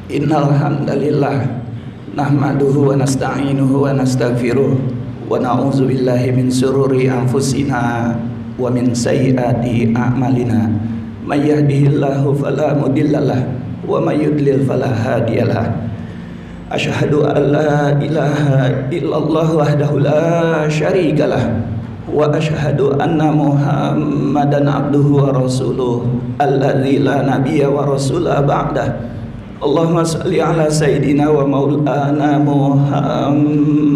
Innal hamdalillah nahmaduhu wa nasta'inuhu wa nastaghfiruh wa na'udzu billahi min shururi anfusina wa min sayyiati a'malina. May yahdihillahu fala mudhillalah wa may yudlil fala hadiyalah. Asyhadu an la ilaha illallah wahdahu la syarikalah wa asyhadu anna Muhammadan abduhu wa rasuluh alladzi la nabiyya wa rasula ba'dah. Allahumma salli ala sayyidina wa maulana Muhammadin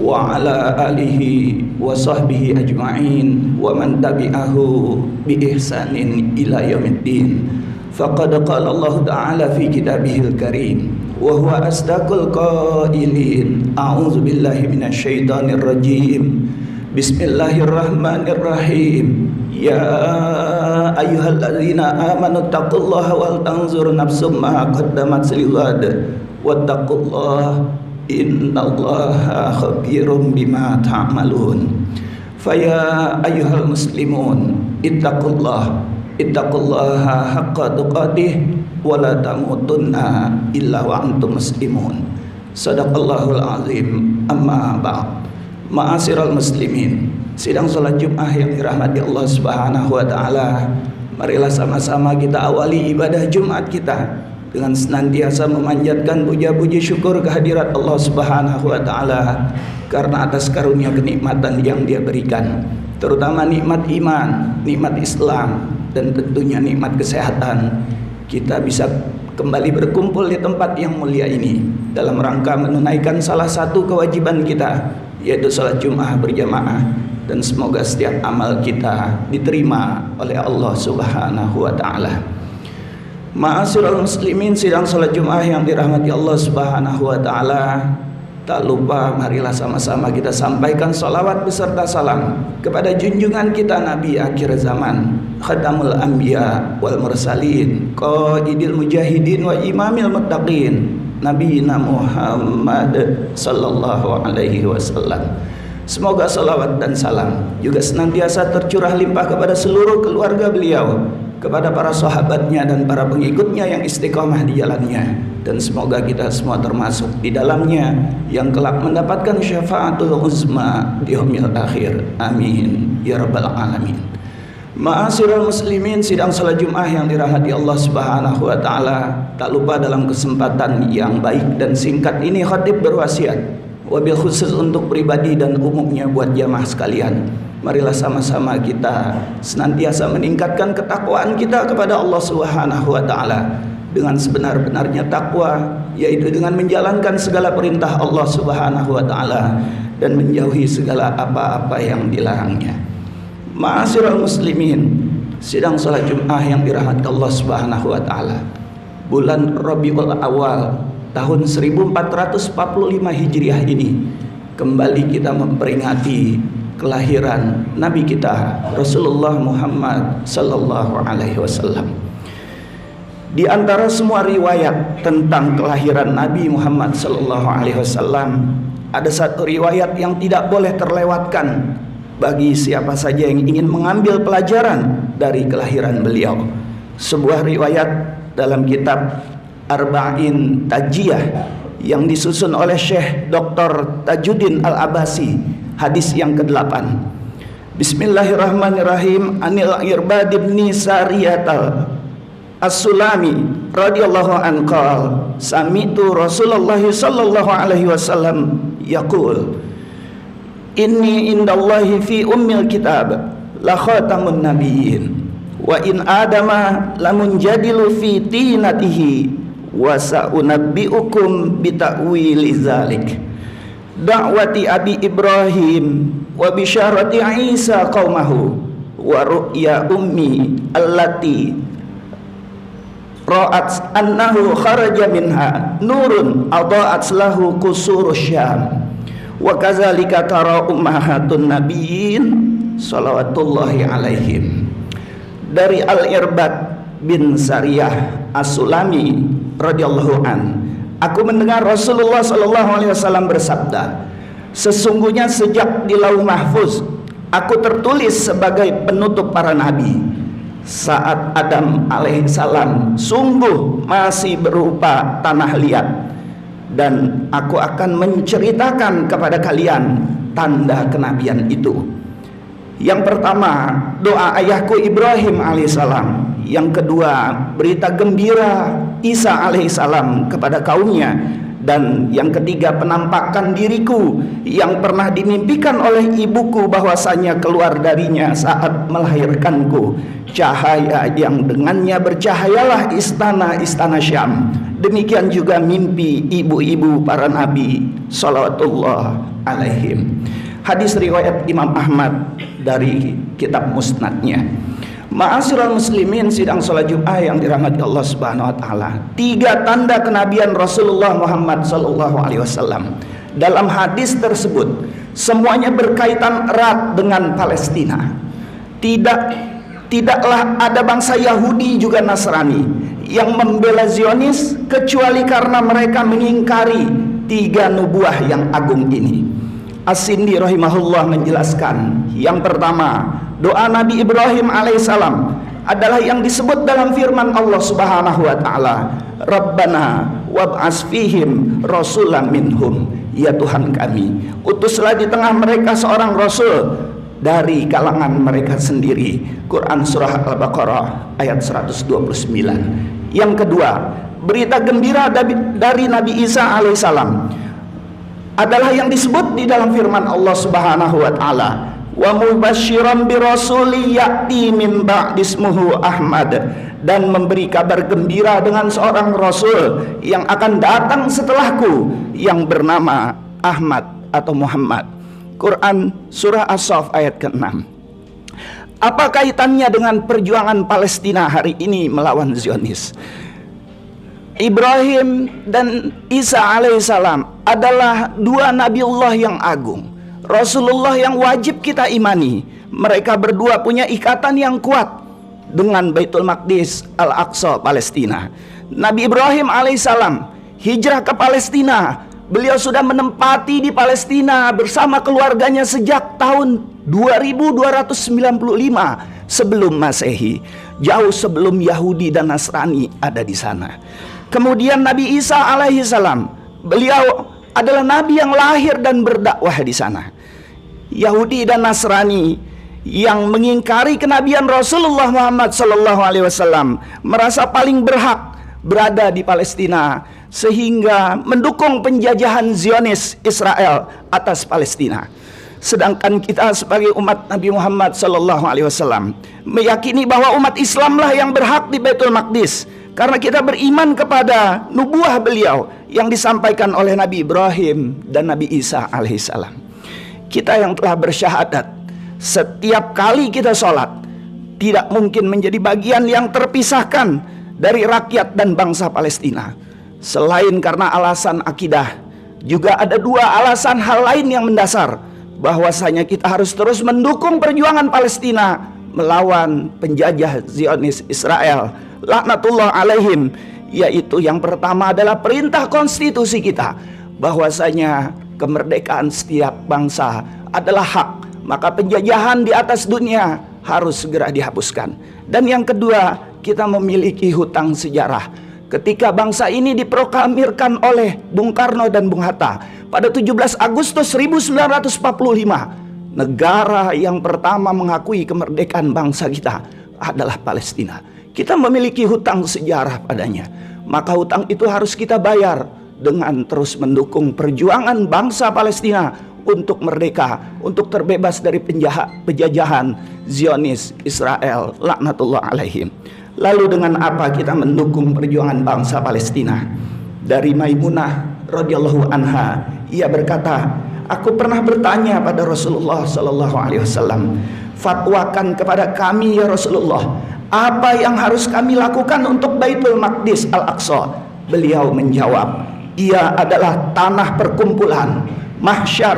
wa ala alihi wa sahbihi ajma'in wa man tabi'ahu bi ihsanin ila yaumiddin. Faqad qala Allah ta'ala fi kitabihil karim wa huwa asdaqul qailin. A'udzu billahi minasyaitonir rajim. Bismillahirrahmanirrahim. Ya ayyuhalladzina amanu taqullaha wal tanzur nafsum ma qaddamat lighad wattaqullaha innallaha khabirum bima ta'malun. Faya ayyuhal muslimun ittaqullaha haqqa tuqatih wa la tamutunna illa wa antum muslimun. Shadaqallahul azim. Amma ba'd. Ma'asyiral muslimin, sidang salat Jumat yang dirahmati Allah Subhanahu wa taala, marilah sama-sama kita awali ibadah Jumat kita dengan senantiasa memanjatkan puja-puji syukur kehadirat Allah Subhanahu wa taala karena atas karunia kenikmatan yang Dia berikan, terutama nikmat iman, nikmat Islam, dan tentunya nikmat kesehatan. Kita bisa kembali berkumpul di tempat yang mulia ini dalam rangka menunaikan salah satu kewajiban kita, yaitu salat Jumat berjamaah, dan semoga setiap amal kita diterima oleh Allah Subhanahu wa taala. Ma'asyiral muslimin, sidang salat Jumat yang dirahmati Allah Subhanahu wa taala, tak lupa marilah sama-sama kita sampaikan salawat beserta salam kepada junjungan kita Nabi akhir zaman, khatamul anbiya wal mursalin, qaidil mujahidin wa imamil muttaqin, Nabi Muhammad sallallahu alaihi wasallam. Semoga salawat dan salam juga senantiasa tercurah limpah kepada seluruh keluarga beliau, kepada para sahabatnya dan para pengikutnya yang istiqomah di jalannya, dan semoga kita semua termasuk di dalamnya yang kelak mendapatkan syafaatul uzma di yaumil akhir. Amin ya rabbal alamin. Ma'asyiral muslimin, sidang salat Jumat yang dirahmati Allah Subhanahu wa taala, tak lupa dalam kesempatan yang baik dan singkat ini khatib berwasiat, wabil khusus untuk pribadi dan umumnya buat jamaah sekalian, marilah sama-sama kita senantiasa meningkatkan ketakwaan kita kepada Allah Subhanahu wa taala dengan sebenar-benarnya takwa, yaitu dengan menjalankan segala perintah Allah Subhanahu wa taala dan menjauhi segala apa-apa yang dilarangnya. Ma'asyiral muslimin, sidang salat Jumat yang dirahmati Allah Subhanahu wa taala, bulan Rabiul Awal tahun 1445 Hijriah ini kembali kita memperingati kelahiran Nabi kita Rasulullah Muhammad sallallahu alaihi wasallam. Di antara semua riwayat tentang kelahiran Nabi Muhammad sallallahu alaihi wasallam, ada satu riwayat yang tidak boleh terlewatkan bagi siapa saja yang ingin mengambil pelajaran dari kelahiran beliau. Sebuah riwayat dalam kitab Arba'in Tajiyah yang disusun oleh Syekh Dr. Tajuddin Al-Abasi, hadis yang ke-8. Bismillahirrahmanirrahim. Anil Irbad bin Sariyah As-Sulami radhiyallahu anhu qala sami'tu Rasulullah sallallahu alaihi wasallam yaqul inni indallahi fi ummil kitab la khatamun nabiyyin wa in adama lamunjadilu fi tinatihi wa sa'unabbi'ukum bita'wili zalik da'wati abi Ibrahim wa bisyarati Isa qaumahu wa ru'ya ummi allati ra'at annahu kharaja minha nurun adha'at lahu qusurus syam wa kadzalika tara ummahatun nabiyyin shalawatullahi alaihim. Dari Al-Irbad bin Sariyah As-Sulami radhiyallahu an, aku mendengar Rasulullah sallallahu alaihi wasallam bersabda, sesungguhnya sejak di Lauh Mahfuz aku tertulis sebagai penutup para nabi. saat Adam alaihissalam sungguh masih berupa tanah liat. Dan aku akan menceritakan kepada kalian tanda kenabian itu. Yang pertama, doa ayahku Ibrahim alaihissalam. Yang kedua, berita gembira Isa alaihissalam kepada kaumnya. Dan yang ketiga, penampakan diriku yang pernah dimimpikan oleh ibuku bahwasanya keluar darinya saat melahirkanku cahaya yang dengannya bercahayalah istana-istana Syam. Demikian juga mimpi ibu-ibu para nabi salawatullah alaihim. Hadis riwayat Imam Ahmad dari kitab musnadnya. Ma'asyiral muslimin sidang salat Jumat yang dirahmati Allah Subhanahu wa taala. 3 tanda kenabian Rasulullah Muhammad sallallahu alaihi wasallam. Dalam hadis tersebut semuanya berkaitan erat dengan Palestina. Tidaklah ada bangsa Yahudi juga Nasrani yang membela Zionis kecuali karena mereka mengingkari 3 nubuah yang agung ini. As-Sindi rahimahullah menjelaskan, yang pertama, doa Nabi Ibrahim alaihissalam adalah yang disebut dalam firman Allah Subhanahu wa taala, Rabbana wab'as fihim rasulan minhum. Ya Tuhan kami, utuslah di tengah mereka seorang rasul dari kalangan mereka sendiri. Quran surah Al-Baqarah ayat 129. Yang kedua, berita gembira dari Nabi Isa alaihissalam adalah yang disebut di dalam firman Allah Subhanahu wa taala, wa mubasysyiran bi rasuli ya'ti min ba'di ismuhu Ahmad, dan memberi kabar gembira dengan seorang rasul yang akan datang setelahku yang bernama Ahmad atau Muhammad. Quran surah As-Saff ayat ke-6. Apa kaitannya dengan perjuangan Palestina hari ini melawan Zionis? Ibrahim dan Isa alaihissalam adalah 2 nabiullah yang agung, Rasulullah yang wajib kita imani. Mereka berdua punya ikatan yang kuat dengan Baitul Maqdis Al-Aqsa Palestina. Nabi Ibrahim alaihissalam hijrah ke Palestina. Beliau sudah menempati di Palestina bersama keluarganya sejak tahun 2295 sebelum Masehi, jauh sebelum Yahudi dan Nasrani ada di sana. Kemudian Nabi Isa alaihissalam, beliau adalah nabi yang lahir dan berdakwah di sana. Yahudi dan Nasrani yang mengingkari kenabian Rasulullah Muhammad sallallahu alaihi wasallam merasa paling berhak berada di Palestina sehingga mendukung penjajahan Zionis Israel atas Palestina. Sedangkan kita sebagai umat Nabi Muhammad sallallahu alaihi wasallam meyakini bahwa umat Islamlah yang berhak di Baitul Maqdis, karena kita beriman kepada nubuah beliau yang disampaikan oleh Nabi Ibrahim dan Nabi Isa alaihissalam. Kita yang telah bersyahadat, setiap kali kita sholat tidak mungkin menjadi bagian yang terpisahkan dari rakyat dan bangsa Palestina. Selain karena alasan akidah, juga ada 2 alasan hal lain yang mendasar, bahwasanya kita harus terus mendukung perjuangan Palestina melawan penjajah Zionis Israel laknatullah alaihim, yaitu yang pertama adalah perintah konstitusi kita bahwasanya kemerdekaan setiap bangsa adalah hak, maka penjajahan di atas dunia harus segera dihapuskan. Dan yang kedua, kita memiliki hutang sejarah ketika bangsa ini diproklamirkan oleh Bung Karno dan Bung Hatta pada 17 Agustus 1945. Negara yang pertama mengakui kemerdekaan bangsa kita adalah Palestina. Kita memiliki hutang sejarah padanya, maka hutang itu harus kita bayar dengan terus mendukung perjuangan bangsa Palestina untuk merdeka, untuk terbebas dari penjajahan Zionis Israel laknatullah alaihim. Lalu dengan apa kita mendukung perjuangan bangsa Palestina? Dari Maimunah radhiyallahu anha, ia berkata, aku pernah bertanya pada Rasulullah sallallahu alaihi wasallam, fatwakan kepada kami ya Rasulullah, apa yang harus kami lakukan untuk Baitul Maqdis Al-Aqsa? Beliau menjawab, ia adalah tanah perkumpulan, mahsyar,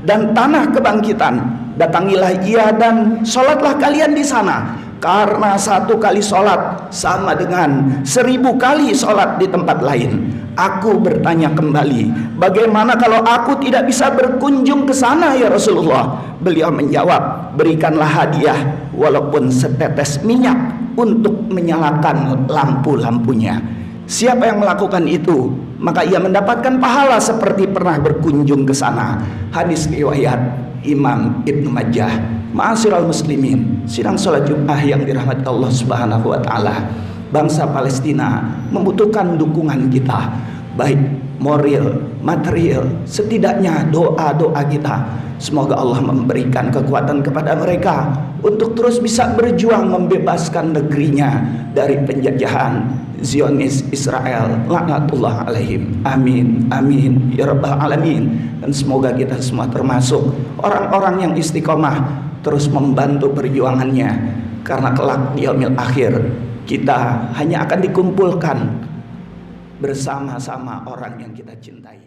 dan tanah kebangkitan. Datangilah ia dan sholatlah kalian di sana, karena 1 kali sholat sama dengan 1000 kali sholat di tempat lain. Aku bertanya kembali, bagaimana kalau aku tidak bisa berkunjung ke sana ya Rasulullah? Beliau menjawab, berikanlah hadiah walaupun setetes minyak untuk menyalakan lampu-lampunya. Siapa yang melakukan itu, maka ia mendapatkan pahala seperti pernah berkunjung ke sana. Hadis riwayat Imam Ibnu Majah. Ma'asyiral muslimin, sidang salat Jumat yang dirahmati Allah Subhanahu wa taala. Bangsa Palestina membutuhkan dukungan kita, baik moral, material, setidaknya doa-doa kita. Semoga Allah memberikan kekuatan kepada mereka untuk terus bisa berjuang membebaskan negerinya dari penjajahan Zionis Israel, laknatullah alaihim. Amin, amin ya rabbal alamin. Dan semoga kita semua termasuk orang-orang yang istiqomah terus membantu perjuangannya, karena kelak di yaumil akhir kita hanya akan dikumpulkan bersama-sama orang yang kita cintai.